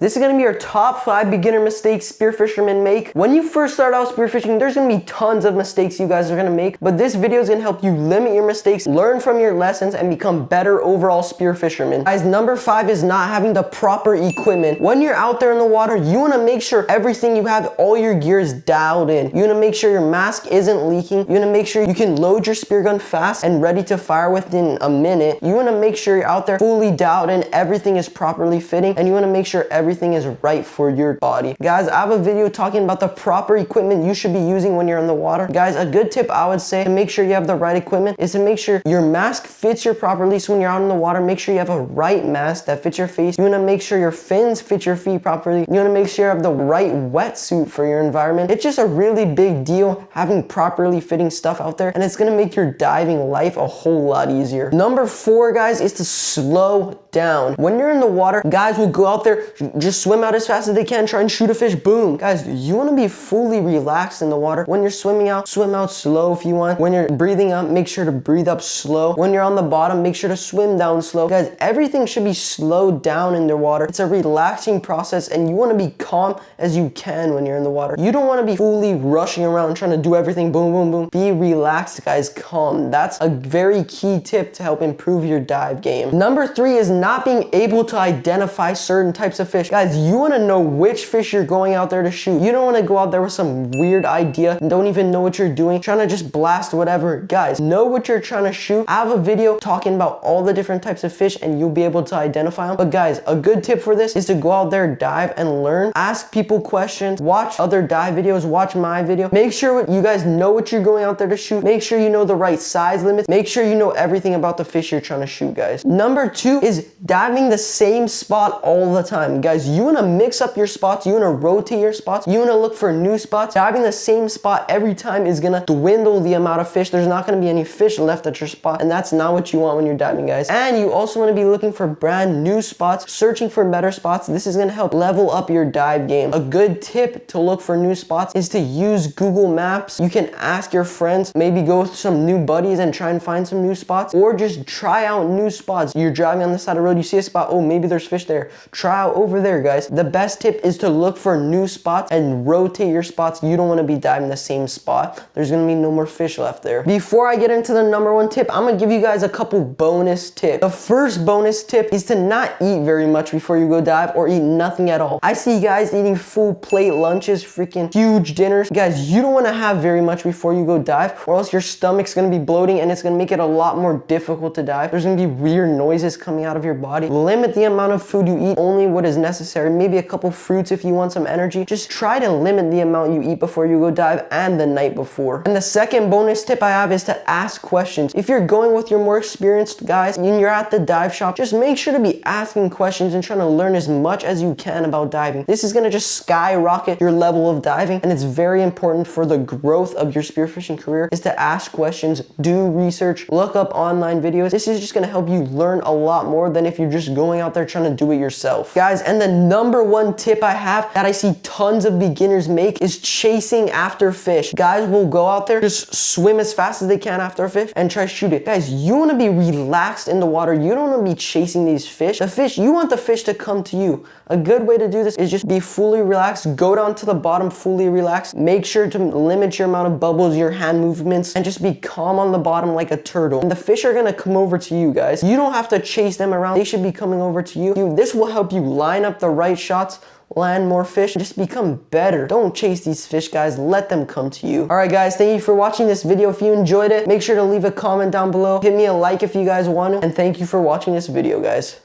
This is going to be our top 5 beginner mistakes spearfishermen make. When you first start out spearfishing, there's going to be tons of mistakes you guys are going to make, but this video is going to help you limit your mistakes, learn from your lessons, and become better overall spearfishermen. Guys, number 5 is not having the proper equipment. When you're out there in the water, you want to make sure everything you have, all your gear is dialed in. You want to make sure your mask isn't leaking. You want to make sure you can load your spear gun fast and ready to fire within a minute. You want to make sure you're out there fully dialed in, everything is properly fitting, and you want to make sure everything is right for your body. Guys, I have a video talking about the proper equipment you should be using when you're in the water. Guys, a good tip I would say to make sure you have the right equipment is to make sure your mask fits you properly. So when you're out in the water, make sure you have a right mask that fits your face. You want to make sure your fins fit your feet properly. You want to make sure you have the right wetsuit for your environment. It's just a really big deal having properly fitting stuff out there, and it's going to make your diving life a whole lot easier. Number 4, guys, is to slow down. When you're in the water, guys will go out there, just swim out as fast as they can, try and shoot a fish, boom. Guys, you want to be fully relaxed in the water. When you're swimming out, swim out slow if you want. When you're breathing up, make sure to breathe up slow. When you're on the bottom, make sure to swim down slow. Guys, everything should be slowed down in the water. It's a relaxing process, and you want to be calm as you can when you're in the water. You don't want to be fully rushing around trying to do everything boom, boom, boom. Be relaxed, guys, calm. That's a very key tip to help improve your dive game. Number 3 is not being able to identify certain types of fish. Guys, you want to know which fish you're going out there to shoot. You don't want to go out there with some weird idea and don't even know what you're doing, trying to just blast whatever. Guys, know what you're trying to shoot. I have a video talking about all the different types of fish and you'll be able to identify them. But guys, a good tip for this is to go out there, dive, and learn. Ask people questions. Watch other dive videos. Watch my video. Make sure you guys know what you're going out there to shoot. Make sure you know the right size limits. Make sure you know everything about the fish you're trying to shoot, guys. Number 2 is diving the same spot all the time. Guys, you want to mix up your spots. You want to rotate your spots. You want to look for new spots. Diving the same spot every time is going to dwindle the amount of fish. There's not going to be any fish left at your spot, and that's not what you want when you're diving, guys. And you also want to be looking for brand new spots, searching for better spots. This is going to help level up your dive game. A good tip to look for new spots is to use Google Maps. You can ask your friends, maybe go with some new buddies and try and find some new spots, or just try out new spots. You're driving on the side of the road, you see a spot, oh, maybe there's fish there. Try out over there, guys. The best tip is to look for new spots and rotate your spots. You don't want to be diving the same spot. There's going to be no more fish left there. Before I get into the number 1 tip, I'm going to give you guys a couple bonus tips. The first bonus tip is to not eat very much before you go dive, or eat nothing at all. I see guys eating full plate lunches, freaking huge dinners. Guys, you don't want to have very much before you go dive, or else your stomach's going to be bloating and it's going to make it a lot more difficult to dive. There's going to be weird noises coming out of your body. Limit the amount of food you eat, only what is necessary. Maybe a couple fruits if you want some energy. Just try to limit the amount you eat before you go dive and the night before. And the second bonus tip I have is to ask questions. If you're going with your more experienced guys and you're at the dive shop, just make sure to be asking questions and trying to learn as much as you can about diving. This is going to just skyrocket your level of diving, and it's very important for the growth of your spearfishing career is to ask questions, do research, look up online videos. This is just going to help you learn a lot more than if you're just going out there trying to do it yourself. Guys, and the number 1 tip I have that I see tons of beginners make is chasing after fish. Guys will go out there, just swim as fast as they can after a fish and try to shoot it. Guys, you want to be relaxed in the water. You don't want to be chasing these fish. You want the fish to come to you. A good way to do this is just be fully relaxed. Go down to the bottom fully relaxed. Make sure to limit your amount of bubbles, your hand movements, and just be calm on the bottom like a turtle. And the fish are going to come over to you, guys. You don't have to chase them around. They should be coming over to you. This will help you line up the right shots, land more fish, and just become better. Don't chase these fish, guys. Let them come to you. All right, guys, thank you for watching this video. If you enjoyed it, make sure to leave a comment down below. Hit me a like if you guys want to, and thank you for watching this video, guys.